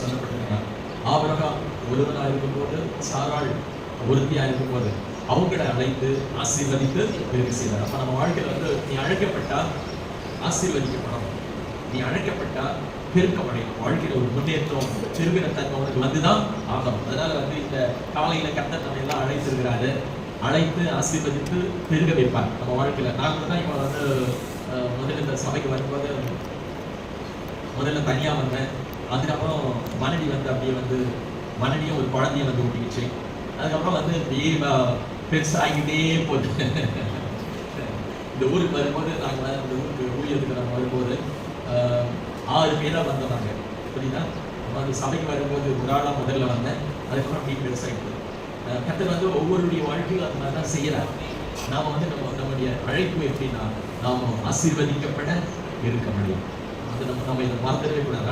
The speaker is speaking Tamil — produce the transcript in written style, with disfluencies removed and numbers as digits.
சொல்லப்பட்டிருக்கிறார். ஆபிரகாம் ஒருவனாக இருக்கும்போது, சாராள் ஒருத்தியா இருக்கும்போது அவங்களை அழைத்து ஆசீர்வதித்து பெருக செய்தார். அப்ப நம்ம வாழ்க்கையில வந்து நீ அழைக்கப்பட்டா ஆசீர்வதிக்கப்படணும், நீ அழைக்கப்பட்டா பெருக்கமடையும். வாழ்க்கையில ஒரு முன்னேற்றம் பெருகிற தன்மை உனக்கு வந்துதான் ஆகணும். அதனால வந்து இந்த காலையில கர்த்தர் நம்ம எல்லாம் அழைத்திருக்கிறாரு, அழைத்து ஆசீர்வதித்து பெருக வைப்பார் நம்ம வாழ்க்கையில. நான் தான் இப்ப வந்து முதல்ல இந்த சபைக்கு வரும்போது முதல்ல தனியா வந்தேன். அதுக்கப்புறம் மனைவி வந்து அப்படியே வந்து மனைவியும் ஒரு குழந்தைய வந்து ஊட்டிக்கிச்சு. அதுக்கப்புறம் வந்து அப்படியே பெருசாகிக்கிட்டே போகுது. இந்த ஊருக்கு வரும்போது நாங்கள் இந்த ஊருக்கு ஊழியத்துக்கு நம்ம வரும்போது 6 பேராக வந்தோம் நாங்கள். புரியுதா? நம்ம அந்த சபைக்கு வரும்போது ஒரு ஆளாக முதல்ல வந்தேன். அதுக்கப்புறம் அப்படி பெருசாகிட்டு கர்த்தர் வந்து ஒவ்வொருடைய வாழ்க்கையும் அது மாதிரி தான் செய்யறாரு. நாம வந்து நம்முடைய அழைப்பு எப்படின்னா, நாம ஆசீர்வதிக்கப்பட இருக்க முடியும். அது நம்ம இதை மறந்துடவே கூடாது.